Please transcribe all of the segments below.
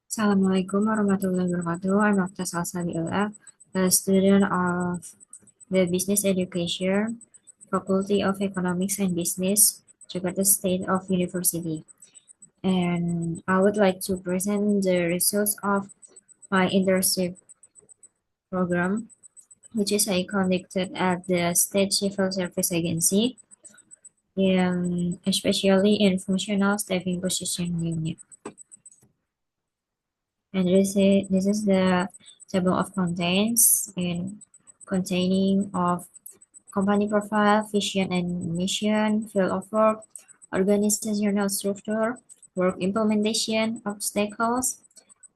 Assalamualaikum warahmatullahi wabarakatuh. I'm Dr. Salsa Bila, a student of the Business Education, Faculty of Economics and Business, Jakarta State of University. And I would like to present the results of my internship program, which is I conducted at the State Civil Service Agency, especially in functional staffing position unit. And this is the table of contents in containing of company profile, vision and mission, field of work, organizational structure, work implementation, obstacles,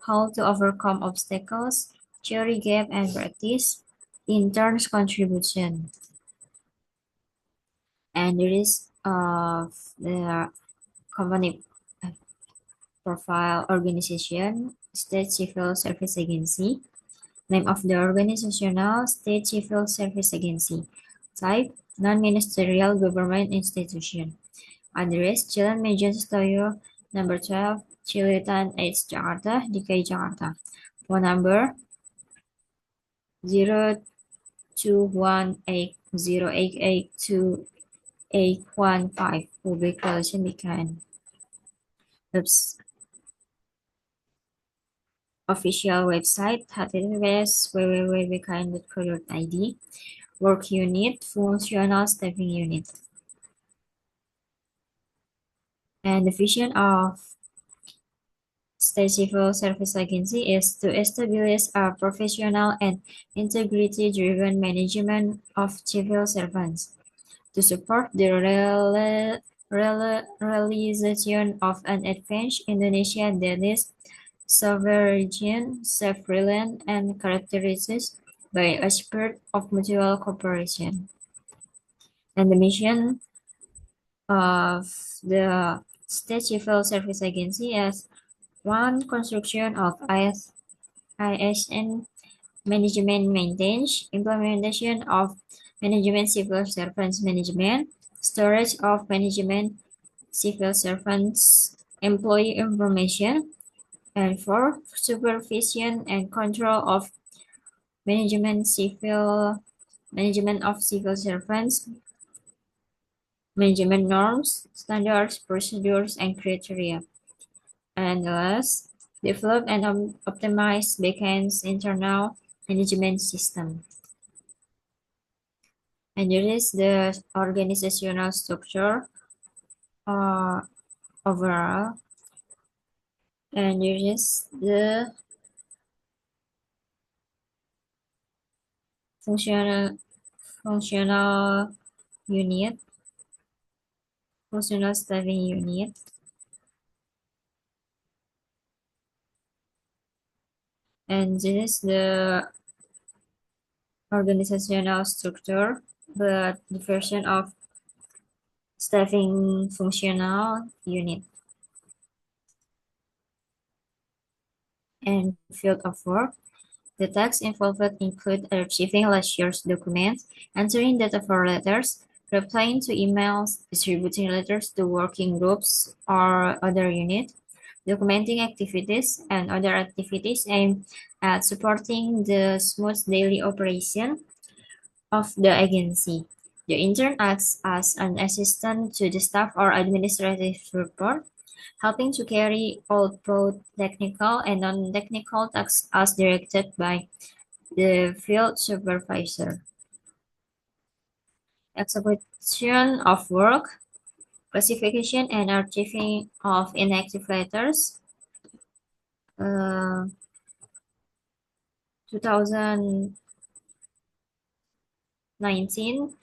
how to overcome obstacles, theory gap and practice, interns contribution, and the list of the company profile organization, State Civil Service Agency. Name of the organizational State Civil Service Agency. Type, non-ministerial government institution. Address, Jalan Mejen Stoyo, number 12, Cilitan H, Jakarta, DKI Jakarta. Phone number 021808828815. Public Relation BKN. Oops. Official website, https://www.bkn.co.id. Work unit, functional staffing unit. And the vision of State Civil Service Agency is to establish a professional and integrity-driven management of civil servants to support the realization of an advanced Indonesia that is sovereign, self-reliant, and characterized by a spirit of mutual cooperation. And the mission of the State Civil Service Agency is one, construction of ISN management maintenance, implementation of management civil servants management, storage of management civil servants employee information, and four, supervision and control of management of civil servants, management norms, standards, procedures, and criteria. And last, develop and optimize backend's internal management system. And here is the organizational structure overall. And here is the functional unit, functional staffing unit. And this is the organizational structure, but the version of staffing functional unit. And field of work. The tasks involved include archiving last year's documents, answering data for letters, replying to emails, distributing letters to working groups or other units, documenting activities and other activities aimed at supporting the smooth daily operation of the agency. The intern acts as an assistant to the staff or administrative support, helping to carry out both technical and non-technical tasks as directed by the field supervisor. Execution of work, classification and archiving of inactive letters, 2019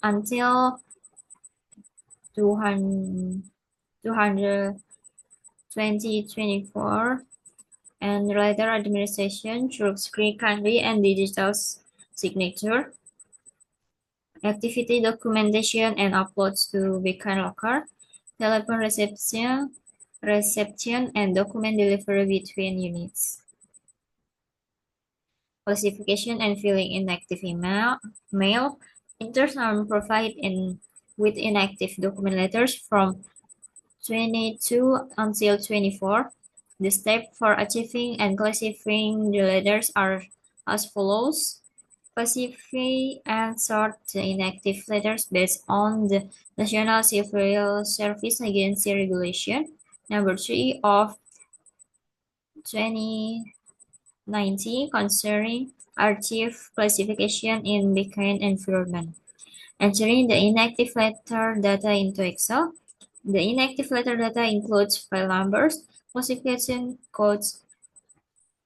until 2024, and letter administration through screen candy and digital signature, activity documentation and uploads to Beacon Locker, telephone reception and document delivery between units. Classification and filling inactive mail. Interns are provided with inactive document letters from 22 until 24. The steps for achieving and classifying the letters are as follows. Classify and sort the inactive letters based on the National Civil Service Agency Regulation number 3 of 2019 concerning archive classification in backend environment. Entering the inactive letter data into Excel. The inactive letter data includes file numbers, classification codes,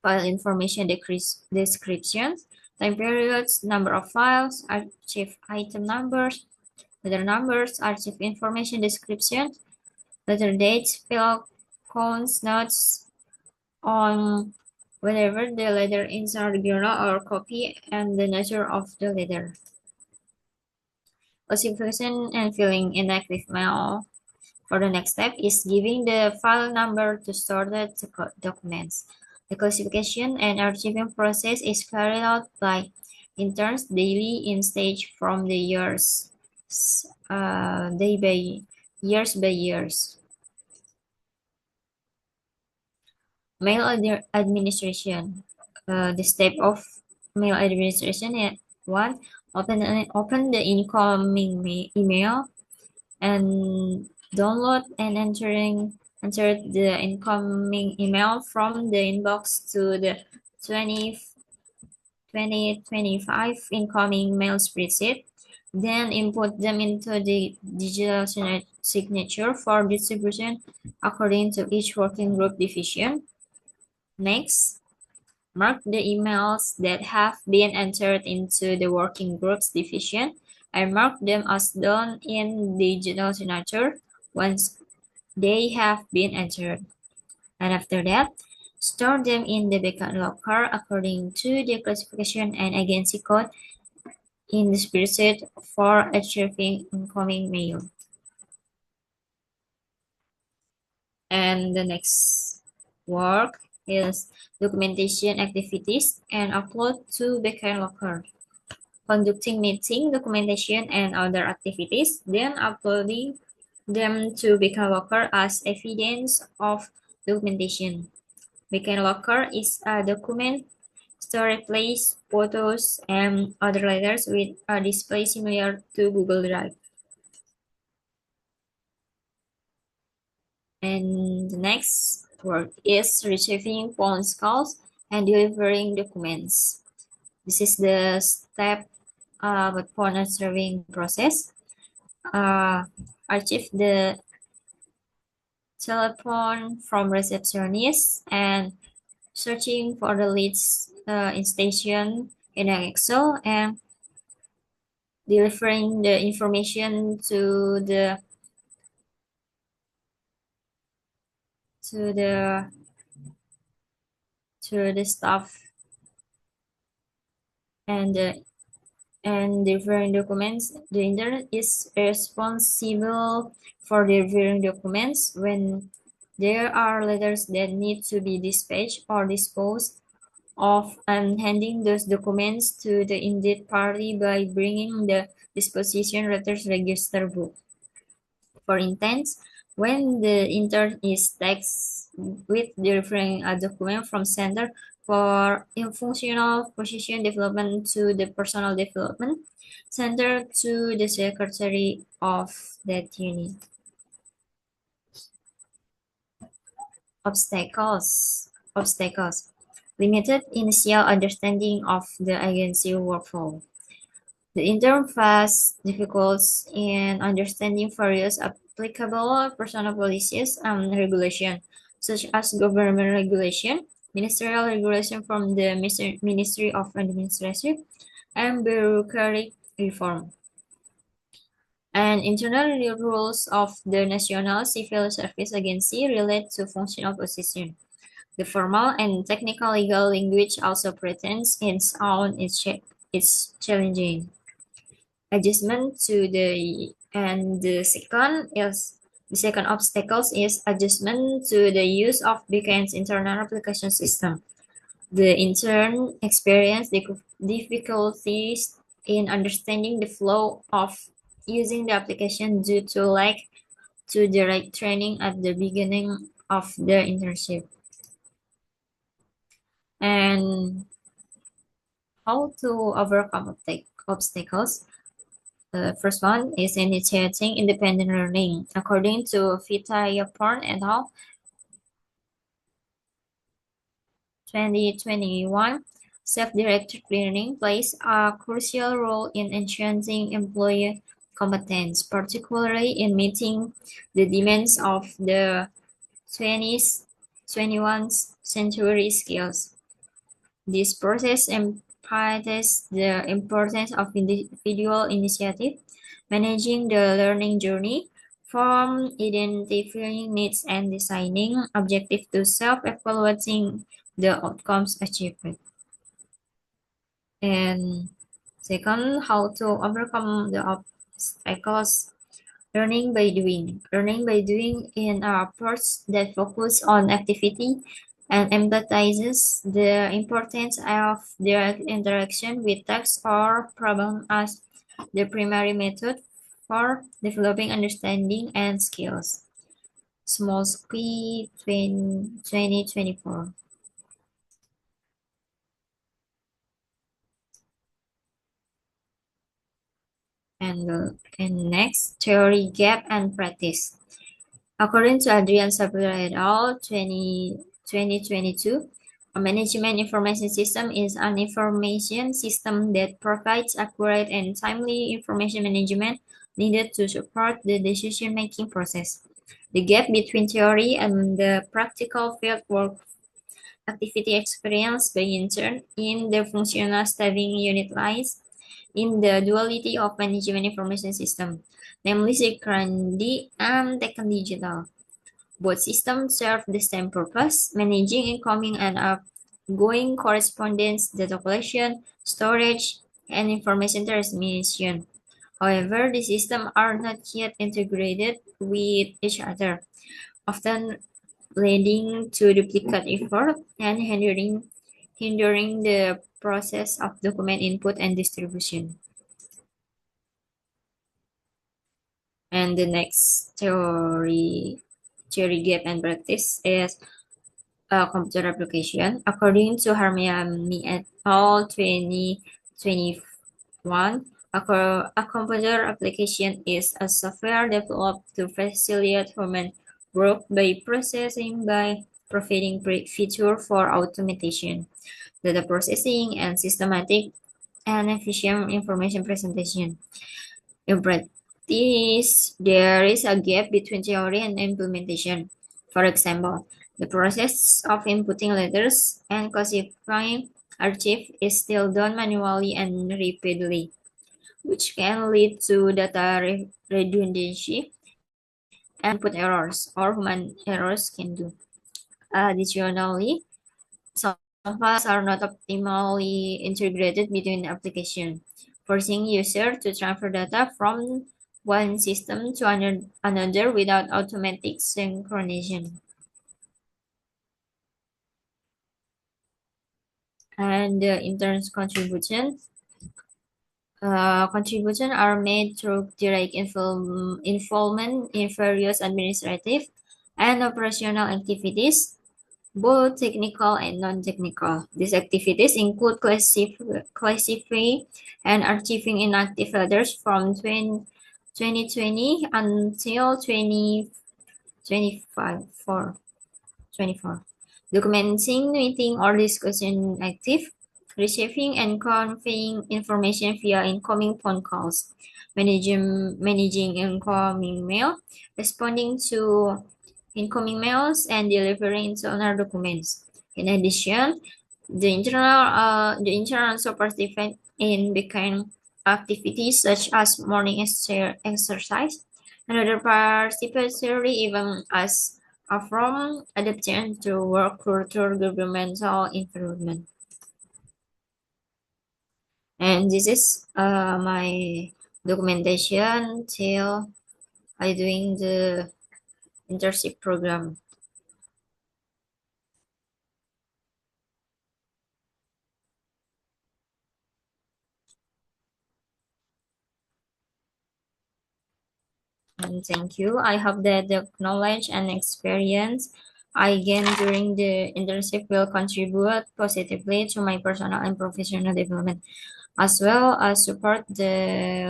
file information descriptions, time periods, number of files, archive item numbers, letter numbers, archive information description, letter dates, fill counts, notes on whether the letter is original or copy, and the nature of the letter. Classification and filling inactive mail. For the next step is giving the file number to sorted documents. The classification and archiving process is carried out by interns daily in stage from the years by years. Mail administration. The step of mail administration is 1. Open the incoming email and download and enter the incoming email from the inbox to the 2025 incoming mail spreadsheet. Then input them into the digital signature for distribution according to each working group division. Next, mark the emails that have been entered into the working groups division and mark them as done in digital signature once they have been entered. And after that, store them in the backup locker according to the classification and agency code in the spreadsheet for achieving incoming mail. And the next work is documentation activities and upload to backup locker. Conducting meeting, documentation, and other activities, then uploading them to Beacon Locker as evidence of documentation. Beacon Locker is a document store place, photos, and other letters with a display similar to Google Drive. And the next work is receiving phone calls and delivering documents. This is the step with phone answering process. Archive the telephone from receptionist and searching for the leads in station in Excel and delivering the information to the staff and delivering documents. The intern is responsible for delivering documents when there are letters that need to be dispatched or disposed of and handing those documents to the indebted party by bringing the disposition letters register book. For instance, when the intern is tasked with delivering a document from Center for Functional Position Development to the Personal Development Center to the Secretary of that unit. Obstacles. Limited initial understanding of the agency workflow. The intern faced difficulties in understanding various applicable personal policies and regulations, such as government regulation, ministerial regulation from the Ministry of Administration, and bureaucratic reform. And internal rules of the National Civil Service Agency relate to functional position. The formal and technical legal language also pretends its own is challenging. Adjustment to the second obstacle is adjustment to the use of Beacon's internal application system. The intern experienced difficulties in understanding the flow of using the application due to lack to the right training at the beginning of their internship. And how to overcome obstacles. The first one is initiating independent learning. According to Vitayaporn et al., 2021, self-directed learning plays a crucial role in enhancing employee competence, particularly in meeting the demands of the 20th, 21st century skills. This process emphasizes the importance of individual initiative, managing the learning journey, from identifying needs and designing objectives to self-evaluating the outcomes achieved. And second, how to overcome the obstacles. Learning by doing. Learning by doing in an approach that focuses on activity and emphasizes the importance of direct interaction with text or problem as the primary method for developing understanding and skills. Smolsky 2024. And next, theory gap and practice. According to Adrian Sapir et al., 2022, a management information system is an information system that provides accurate and timely information management needed to support the decision-making process. The gap between theory and the practical fieldwork activity experienced by intern in the functional staffing unit lies in the duality of management information system, namely Security and Tech Digital. Both systems serve the same purpose, managing incoming and outgoing correspondence, data collection, storage, and information transmission. However, the systems are not yet integrated with each other, often leading to duplicate effort and hindering the process of document input and distribution. And the next theory gap and practice is a computer application. According to Harmiami et al. 2021, a computer application is a software developed to facilitate human work by providing feature for automation, data processing, and systematic and efficient information presentation. In practice, there is a gap between theory and implementation. For example, the process of inputting letters and classifying archive is still done manually and repeatedly, which can lead to data redundancy and input errors, or human errors can do. Additionally, some files are not optimally integrated between applications, forcing users to transfer data from one system to another without automatic synchronization. And the intern's contribution are made through direct involvement in various administrative and operational activities, both technical and non-technical. These activities include classifying and archiving inactive letters from 2020 until 2024, documenting meeting or discussion active, receiving and conveying information via incoming phone calls, managing incoming mail, responding to incoming mails, and delivering internal documents. In addition, the internal participate in became activities such as morning exercise and other participatory even as from adaptation to work culture governmental environment. And this is my documentation till I doing the internship program. And thank you. I hope that the knowledge and experience I gain during the internship will contribute positively to my personal and professional development, as well as support the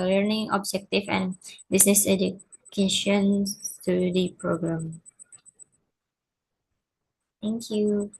learning objective and business education study program. Thank you.